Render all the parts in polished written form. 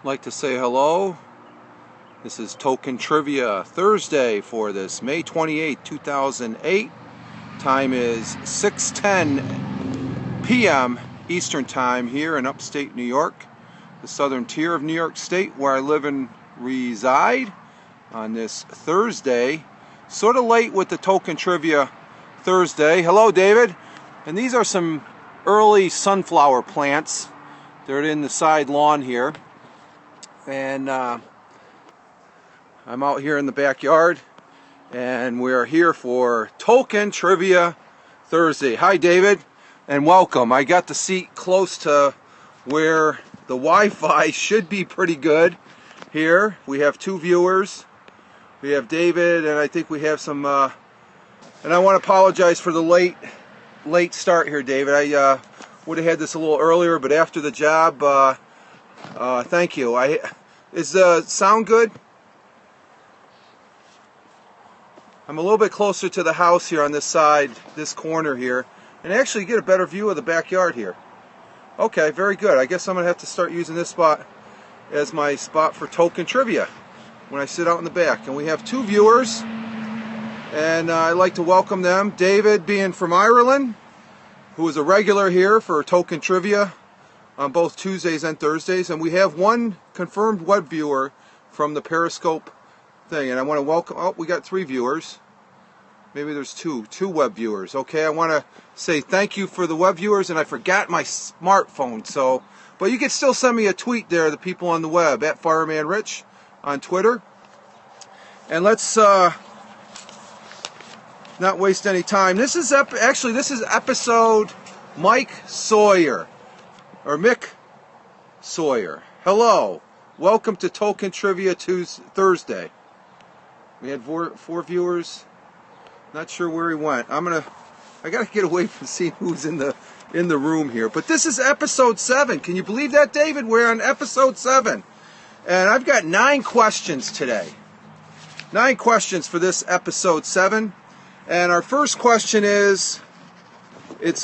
I'd like to say hello. This is Tolkien Trivia Thursday for this May 28, 2008. Time is 6:10 p.m. Eastern Time here in upstate New York, the southern tier of New York State, where I live and reside on this Thursday. Sort of late with the Tolkien Trivia Thursday. Hello, David. And these are some early sunflower plants. They're in the side lawn here. And I'm out here in the backyard, and we're here for Tolkien Trivia Thursday. Hi, David, and welcome. I got the seat close to where the Wi-Fi should be pretty good here. We have two viewers. We have David, and I think we have some, and I want to apologize for the late start here, David. I would have had this a little earlier, but after the job, thank you. Is the sound good? I'm a little bit closer to the house here on this side, this corner here, and actually get a better view of the backyard here. Okay, very good. I guess I'm going to have to start using this spot as my spot for Tolkien Trivia when I sit out in the back. And we have two viewers, and I'd like to welcome them. David being from Ireland, who is a regular here for Tolkien Trivia on both Tuesdays and Thursdays, and we have one confirmed web viewer from the Periscope thing, and I want to welcome, oh, we got three viewers, maybe there's two web viewers. Okay, I want to say thank you for the web viewers, and I forgot my smartphone, so, but you can still send me a tweet there, the people on the web, at Fireman Rich on Twitter. And let's not waste any time. This is episode Mike Sawyer, or Mick Sawyer. Hello, welcome to Tolkien Trivia Thursday. We had four viewers. Not sure where he went. I gotta get away from seeing who's in the room here. But this is episode 7. Can you believe that, David? We're on episode 7, and I've got 9 questions today. 9 questions for this episode 7, and our first question is,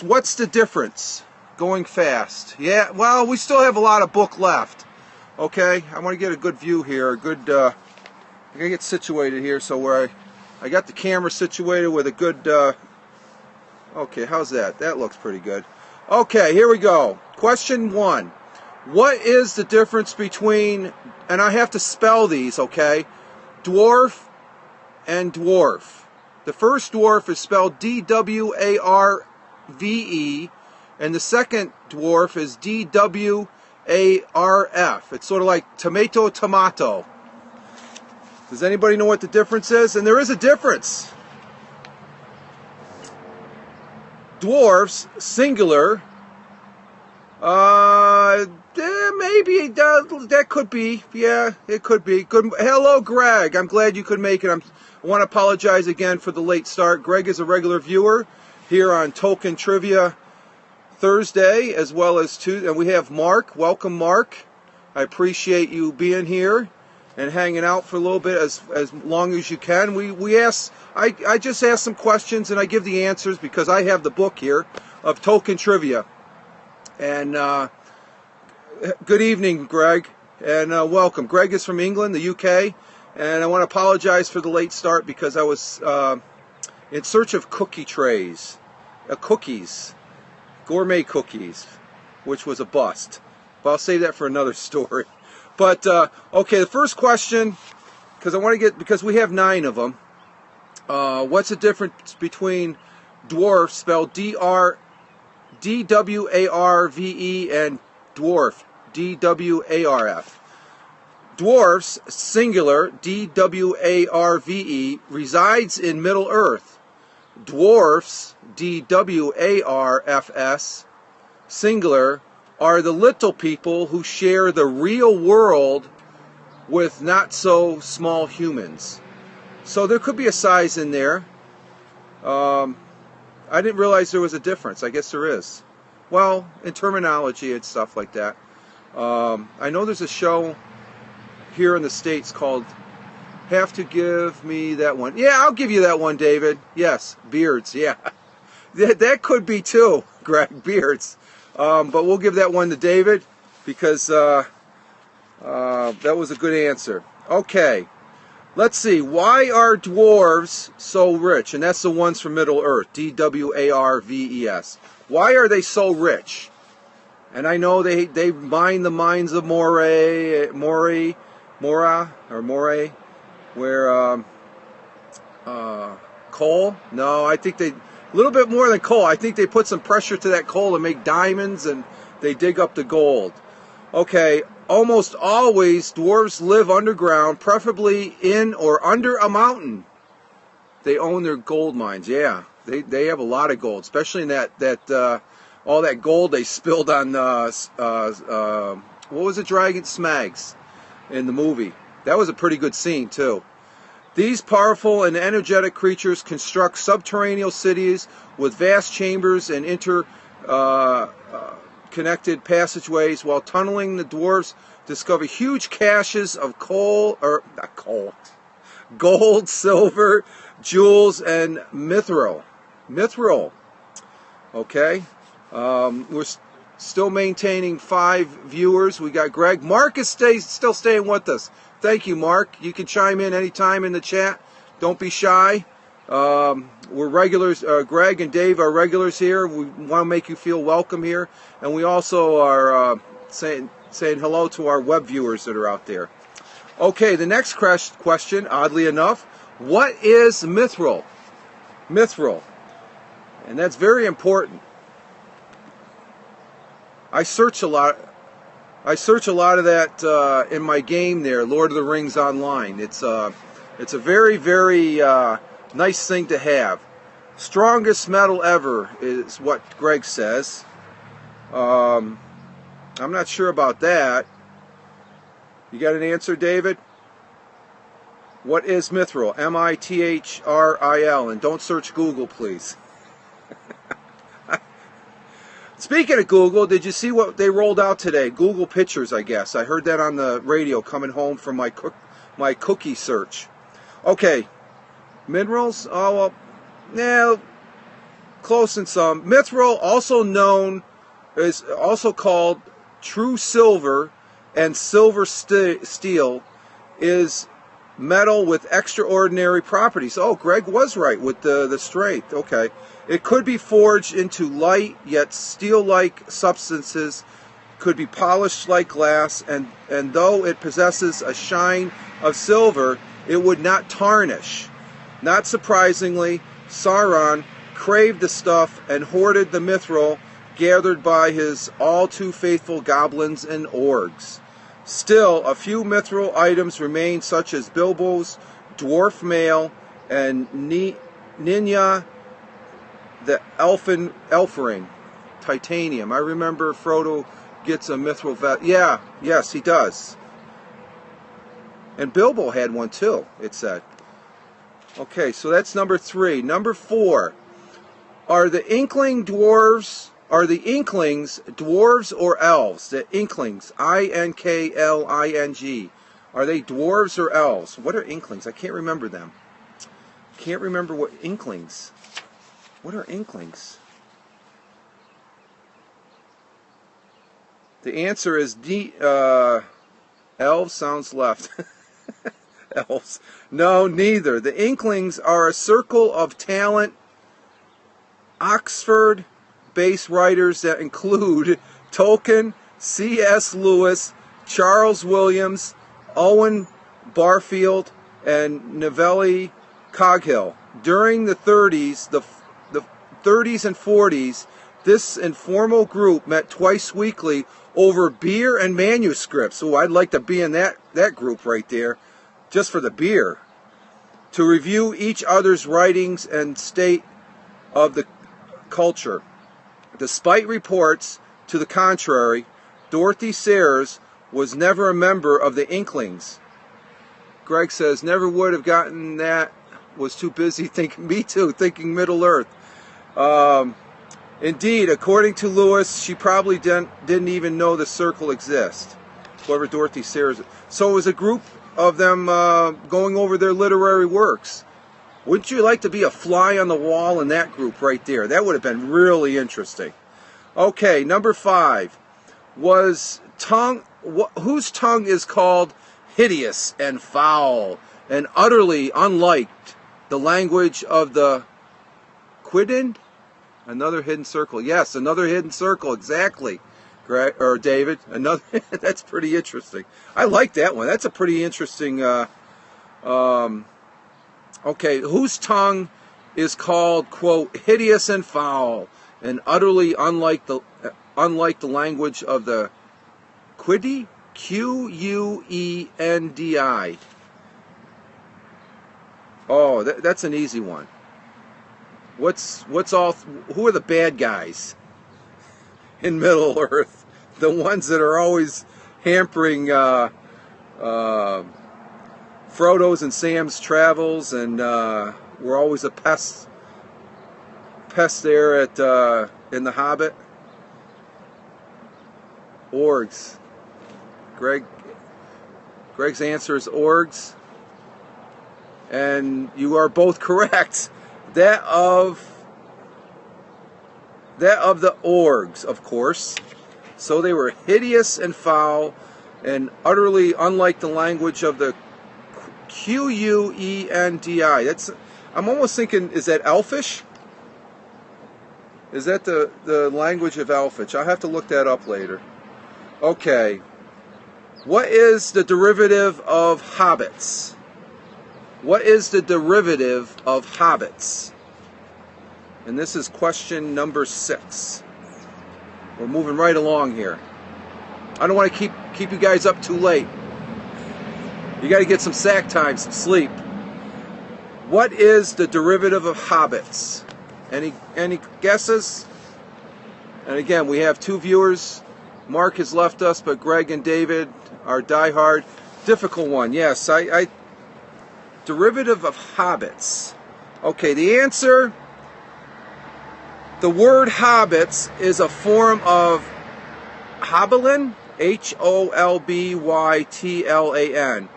what's the difference? Going fast. Yeah, well, we still have a lot of book left. Okay, I want to get a good view here. I gotta get situated here, so where I got the camera situated with a good. Okay, how's that? That looks pretty good. Okay, here we go. Question 1. What is the difference between, and I have to spell these, okay? Dwarf and dwarf. The first dwarf is spelled D-W-A-R-V-E. And the second dwarf is D-W-A-R-F. It's sort of like tomato. Does anybody know what the difference is? And there is a difference. Dwarfs, singular. Maybe that could be. Yeah, it could be. Good. Hello, Greg. I'm glad you could make it. I want to apologize again for the late start. Greg is a regular viewer here on Tolkien Trivia Thursday, as well as Tuesday, and we have Mark. Welcome, Mark. I appreciate you being here and hanging out for a little bit, as long as you can. I just ask some questions and I give the answers because I have the book here of Tolkien Trivia. And good evening, Greg, and welcome. Greg is from England, the UK, and I want to apologize for the late start because I was in search of cookie trays, cookies. Gourmet cookies, which was a bust. But I'll save that for another story. But, okay, the first question, because we have 9 of them. What's the difference between dwarf, spelled D-W-A-R-V-E, and dwarf, D-W-A-R-F? Dwarfs, singular, D-W-A-R-V-E, resides in Middle Earth. Dwarfs, D-W-A-R-F-S, singular, are the little people who share the real world with not so small humans. So there could be a size in there. I didn't realize there was a difference. I guess there is. Well, in terminology and stuff like that. I know there's a show here in the States called Have to Give Me That One. Yeah, I'll give you that one, David. Yes, beards, yeah. That could be too, Greg, beards. But we'll give that one to David because That was a good answer. Okay. Let's see. Why are dwarves so rich? And that's the ones from Middle Earth. Dwarves. Why are they so rich? And I know they mine the mines of Moray, where coal. No, I think they a little bit more than coal. I think they put some pressure to that coal to make diamonds, and they dig up the gold. Okay, almost always dwarves live underground, preferably in or under a mountain. They own their gold mines. Yeah, they have a lot of gold, especially in that all that gold they spilled on what was it, Dragon Smags in the movie. That was a pretty good scene too. These powerful and energetic creatures construct subterranean cities with vast chambers and interconnected passageways. While tunneling, the dwarves discover huge caches of gold, silver, jewels, and mithril. Okay. We're still maintaining 5 viewers. We got Greg. Mark is still staying with us. Thank you, Mark. You can chime in anytime in the chat. Don't be shy. We're regulars. Greg and Dave are regulars here. We want to make you feel welcome here. And we also are saying hello to our web viewers that are out there. Okay, the next question, oddly enough, what is mithril? Mithril. And that's very important. I search a lot of that in my game there, Lord of the Rings Online. It's a very, very nice thing to have. Strongest metal ever is what Greg says. I'm not sure about that. You got an answer, David? What is mithril? Mithril. And don't search Google, please. Speaking of Google, did you see what they rolled out today? Google Pictures, I guess. I heard that on the radio coming home from my cookie search. Okay, minerals. Oh well, yeah, close in some. Mithril, is also called true silver and silver steel, is metal with extraordinary properties. Oh, Greg was right with the strength. Okay. It could be forged into light yet steel-like substances, could be polished like glass, and though it possesses a shine of silver, it would not tarnish. Not surprisingly, Sauron craved the stuff and hoarded the mithril gathered by his all-too-faithful goblins and orcs. Still, a few mithril items remain, such as Bilbo's dwarf mail and Ninya the elf ring, titanium. I remember Frodo gets a mithril vest. Yeah, yes, he does. And Bilbo had one too, it said. Okay, so that's number 3. Number 4. Are the Inklings dwarves or elves? The Inklings, Inkling. Are they dwarves or elves? What are Inklings? I can't remember them. Can't remember what Inklings. What are Inklings? The answer is D. Elves sounds left. Elves. No, neither. The Inklings are a circle of talent, Oxford-based writers that include Tolkien, C.S. Lewis, Charles Williams, Owen Barfield, and Neville Coghill. During the 30s, the 30s and 40s, this informal group met twice weekly over beer and manuscripts. Oh, I'd like to be in that group right there, just for the beer, to review each other's writings and state of the culture. Despite reports to the contrary, Dorothy Sayers was never a member of the Inklings. Greg says, never would have gotten that, was too busy thinking, me too, thinking Middle Earth. Indeed, according to Lewis, she probably didn't even know the circle exists. Whoever Dorothy Sayers. So it was a group of them going over their literary works. Wouldn't you like to be a fly on the wall in that group right there? That would have been really interesting. Okay, number 5. Was whose tongue is called hideous and foul and utterly unlike the language of the Quidin? Another hidden circle. Yes, another hidden circle. Exactly. Greg, or David. Another. That's pretty interesting. I like that one. That's a pretty interesting. Okay, whose tongue is called, quote, hideous and foul and utterly unlike the language of the Quidi? Quendi. Oh, that's an easy one. Who are the bad guys in Middle Earth? The ones that are always hampering Frodo's and Sam's travels, and we're always a pest there in the Hobbit. Orgs. Greg's answer is orgs, and you are both correct. That of the orgs, of course. So they were hideous and foul and utterly unlike the language of the Quendi. I'm almost thinking, is that Elfish? Is that the language of Elfish? I'll have to look that up later. Okay. What is the derivative of hobbits? What is the derivative of hobbits? And this is question number 6. We're moving right along here. I don't want to keep you guys up too late. You got to get some sack time, some sleep. What is the derivative of hobbits? Any guesses? And again, we have 2 viewers. Mark has left us, but Greg and David are diehard. Difficult one, yes. Derivative of hobbits. Okay, the answer, the word hobbits is a form of hoblin, Holbytlan,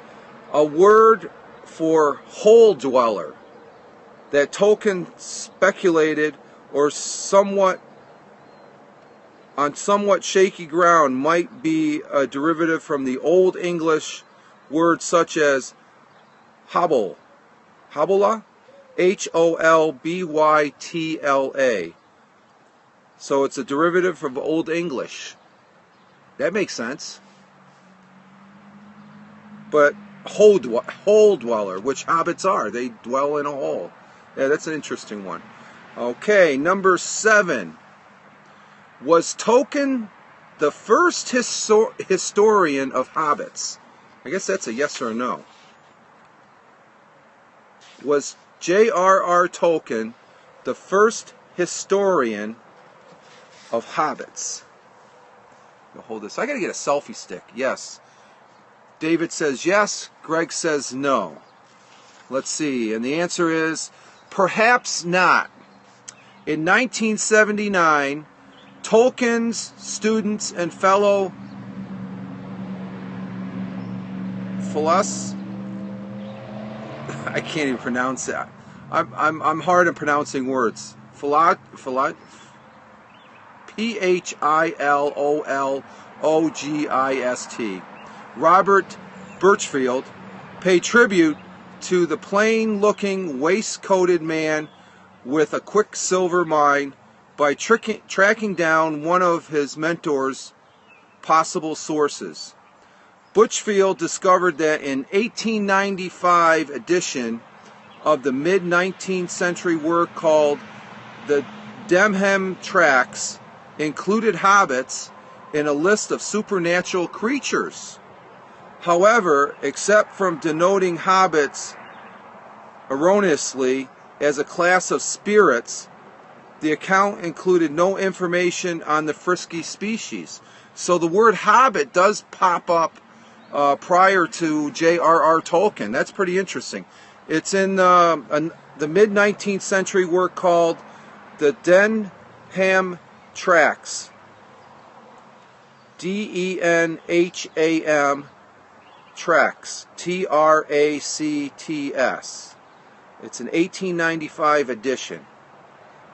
a word for hole dweller that Tolkien speculated or on somewhat shaky ground might be a derivative from the Old English words such as hobble, Holbytla, Holbytla. So it's a derivative from Old English. That makes sense. But hole dweller, which hobbits are, they dwell in a hole. Yeah, that's an interesting one. Okay, number 7. Was Tolkien the first historian of hobbits? I guess that's a yes or a no. Was J.R.R. Tolkien the first historian of hobbits? I'll hold this. I got to get a selfie stick. Yes. David says yes. Greg says no. Let's see. And the answer is perhaps not. In 1979, Tolkien's students and fellow I can't even pronounce that. I'm hard at pronouncing words. Philologist. Robert Birchfield paid tribute to the plain-looking, waist-coated man with a quicksilver mind by tracking down one of his mentor's possible sources. Birchfield discovered that an 1895 edition of the mid-19th century work called the Demhem Tracts included hobbits in a list of supernatural creatures. However, except from denoting hobbits erroneously as a class of spirits, the account included no information on the frisky species. So the word hobbit does pop up prior to J.R.R. Tolkien. That's pretty interesting. It's in the mid-19th century work called the Denham Tracts. Denham Tracts. Tracts. It's an 1895 edition.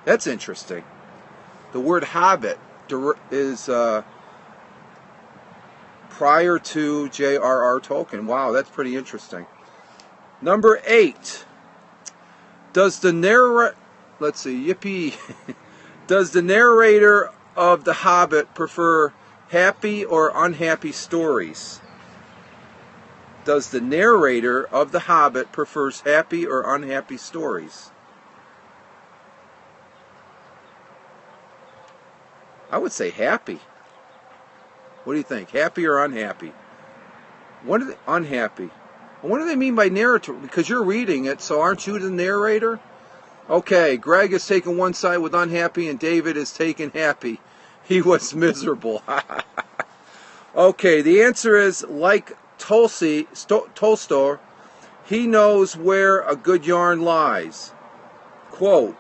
That's interesting. The word hobbit is prior to J.R.R. Tolkien. Wow, that's pretty interesting. Number 8. Does the Does the narrator of The Hobbit prefer happy or unhappy stories? Does the narrator of The Hobbit prefers happy or unhappy stories? I would say happy. What do you think? Happy or unhappy? Unhappy. What do they mean by narrator? Because you're reading it, so aren't you the narrator? Okay, Greg is taking one side with unhappy, and David is taking happy. He was miserable. Okay, the answer is like Tolstoy, he knows where a good yarn lies. Quote,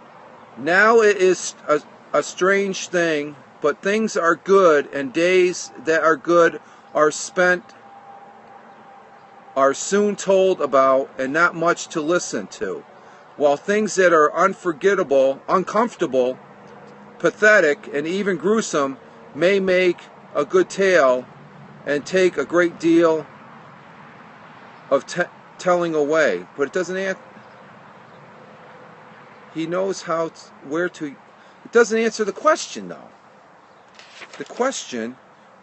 now it is a strange thing, but things are good, and days that are good are spent, are soon told about, and not much to listen to. While things that are unforgettable, uncomfortable, pathetic, and even gruesome may make a good tale and take a great deal of telling away. But it doesn't he knows where to. It doesn't answer the question, though. The question,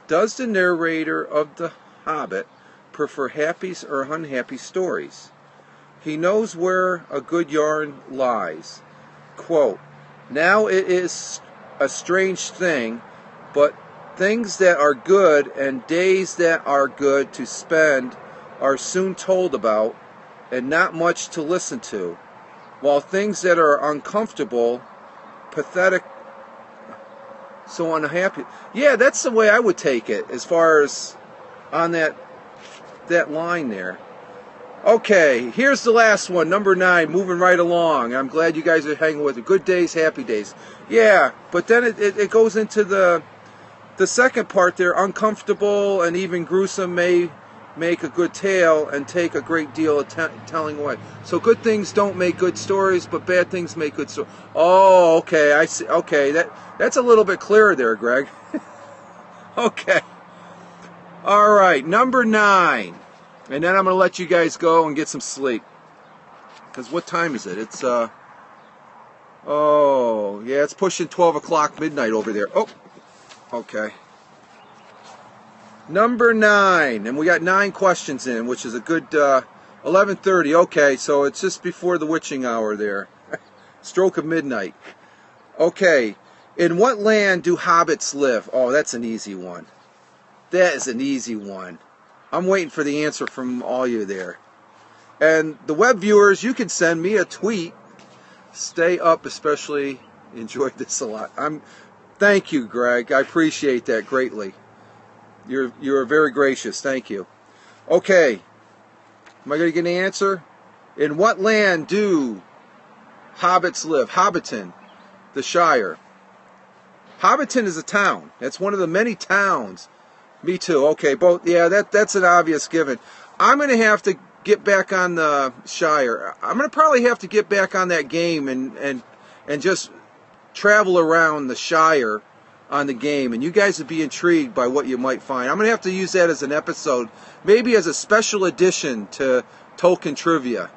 does the narrator of The Hobbit prefer happy or unhappy stories? He knows where a good yarn lies. Quote, now it is a strange thing, but things that are good and days that are good to spend are soon told about, and not much to listen to, while things that are uncomfortable, pathetic, so unhappy. Yeah, that's the way I would take it as far as on that line there. Okay, here's the last one, number 9, moving right along. I'm glad you guys are hanging with it. Good days, happy days. Yeah, but then it goes into the second part there. Uncomfortable and even gruesome may make a good tale and take a great deal of telling away. So good things don't make good stories, but bad things make good stories. Oh, okay, I see. Okay, that's a little bit clearer there, Greg. Okay. All right, number 9. And then I'm going to let you guys go and get some sleep. Because what time is it? It's, it's pushing 12 o'clock midnight over there. Oh, okay. Number 9. And we got 9 questions in, which is a good 11:30. Okay, so it's just before the witching hour there. Stroke of midnight. Okay. In what land do hobbits live? Oh, that's an easy one. That is an easy one. I'm waiting for the answer from all you there. And the web viewers, you can send me a tweet. Stay up, especially. Enjoyed this a lot. Thank you, Greg. I appreciate that greatly. You're very gracious. Thank you. Okay. Am I going to get an answer? In what land do hobbits live? Hobbiton, the Shire. Hobbiton is a town. That's one of the many towns. Me too. Okay, both. Yeah, that's an obvious given. I'm going to have to get back on the Shire. I'm going to probably have to get back on that game and just travel around the Shire on the game, and you guys would be intrigued by what you might find. I'm going to have to use that as an episode, maybe as a special edition to Tolkien Trivia.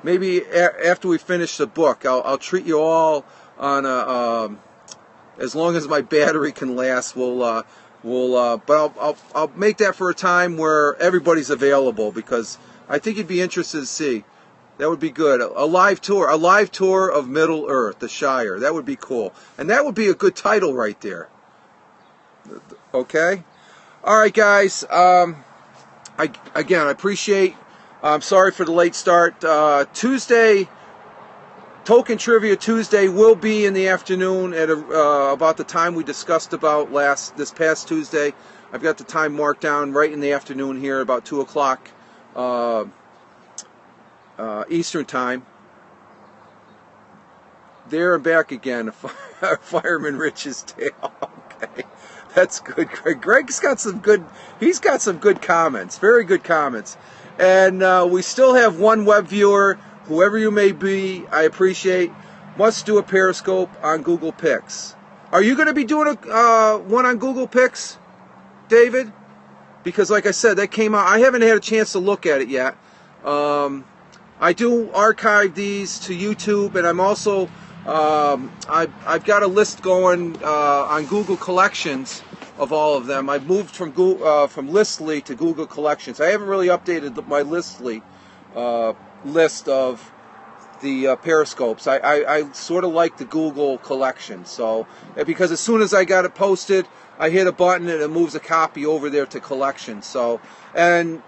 Maybe after we finish the book, I'll treat you all on a as long as my battery can last. But I'll make that for a time where everybody's available, because I think you'd be interested to see. That would be good. A live tour of Middle Earth, the Shire. That would be cool, and that would be a good title right there. Okay, all right, guys. I appreciate. I'm sorry for the late start. Tuesday, Tolkien Trivia Tuesday will be in the afternoon at about the time we discussed about this past Tuesday. I've got the time marked down right in the afternoon here, about 2 o'clock Eastern time. There and back again. Fireman Rich's tale. Okay, that's good. Greg's got some good. He's got some good comments. Very good comments. And we still have one web viewer. Whoever you may be, I appreciate. Must do a Periscope on Google Pics. Are you going to be doing one on Google Pics, David? because like I said, that came out. I haven't had a chance to look at it yet. I do archive these to YouTube, and I'm also I've got a list going on Google Collections of all of them. I've moved from Listly to Google Collections. I haven't really updated my Listly list of the Periscopes. I sort of like the Google Collection, so because as soon as I got it posted, I hit a button and it moves a copy over there to Collections. So, and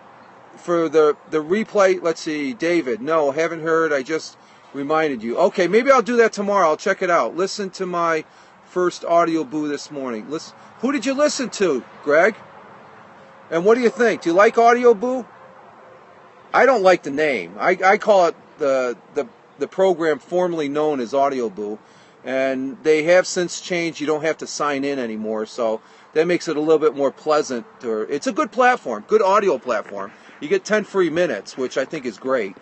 for the replay, let's see, David, no, haven't heard, I just reminded you. Okay, maybe I'll do that tomorrow. I'll check it out. Listen to my first audio boo this morning. Who did you listen to, Greg? And what do you think? Do you like audio boo? I don't like the name. I call it the program formerly known as Audio Boo, and they have since changed. You don't have to sign in anymore, so that makes it a little bit more pleasant. It's a good platform, good audio platform. You get 10 free minutes, which I think is great,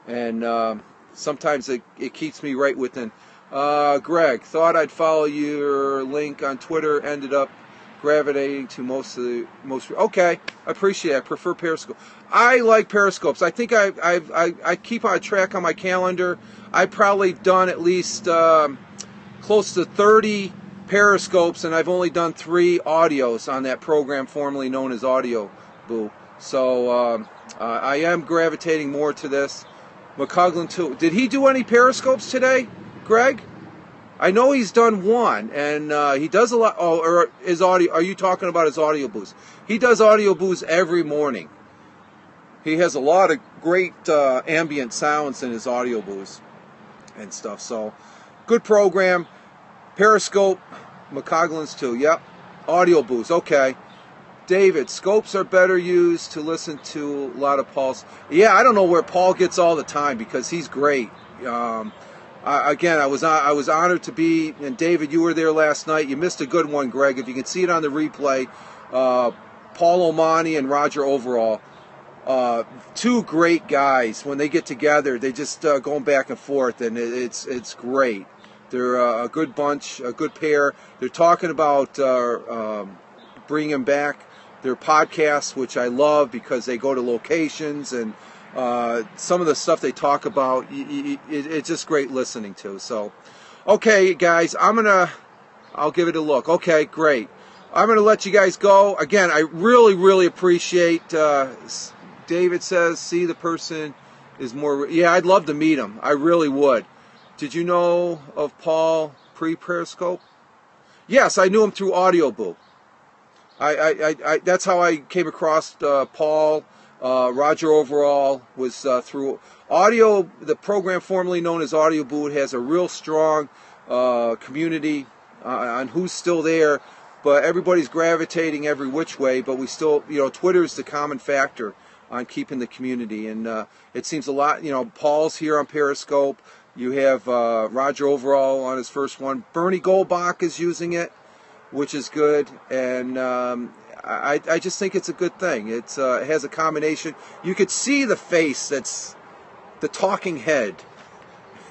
and sometimes it keeps me right within. Greg, thought I'd follow your link on Twitter, ended up gravitating to most. Okay, I appreciate it. I prefer Periscope. I like Periscopes. I think I keep on track on my calendar. I've probably done at least close to 30 Periscopes, and I've only done 3 audios on that program formerly known as Audio Boo. So I am gravitating more to this. McCuglin too. Did he do any Periscopes today, Greg? I know he's done one, and he does a lot. Oh, or his audio. Are you talking about his audio boost? He does audio boost every morning. He has a lot of great ambient sounds in his audio boost and stuff. So, good program. Periscope, McCoglin's too. Yep. Audio boost. Okay. David, scopes are better used to listen to a lot of Paul's. Yeah, I don't know where Paul gets all the time because he's great. Again, I was honored to be, and David, you were there last night. You missed a good one, Greg. If you can see it on the replay, Paul O'Mani and Roger Overall, 2 great guys. When they get together, they just going back and forth, and it's great. They're a good bunch, a good pair. They're talking about bringing back their podcasts, which I love because they go to locations and. Some of the stuff they talk about, it's just great listening to. So, okay, guys, I'll give it a look. Okay, great. I'm going to let you guys go. Again, I really, really appreciate, David says, see the person is more, yeah, I'd love to meet him. I really would. Did you know of Paul pre-Periscope? Yes, I knew him through Audio Boo. I that's how I came across Paul. Roger Overall was through Audio, the program formerly known as Audio Boo. Has a real strong community on who's still there, but everybody's gravitating every which way. But we still, Twitter is the common factor on keeping the community, and it seems a lot. Paul's here on Periscope. You have Roger Overall on his first one. Bernie Goldbach is using it, which is good, and I just think it's a good thing. It has a combination. You could see the face that's the talking head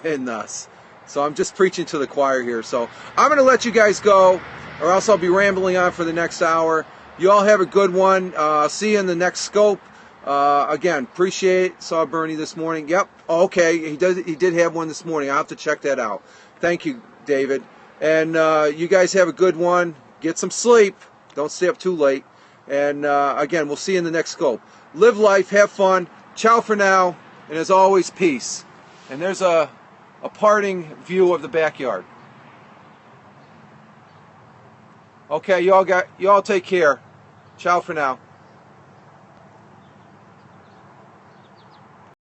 in us. So I'm just preaching to the choir here. So I'm going to let you guys go, or else I'll be rambling on for the next hour. You all have a good one. See you in the next scope. Again, appreciate it. Saw Bernie this morning. Yep. Okay. He did have one this morning. I'll have to check that out. Thank you, David. And you guys have a good one. Get some sleep. Don't stay up too late. And again, we'll see you in the next scope. Live life. Have fun. Ciao for now. And as always, peace. And there's a parting view of the backyard. Okay, you all take care. Ciao for now.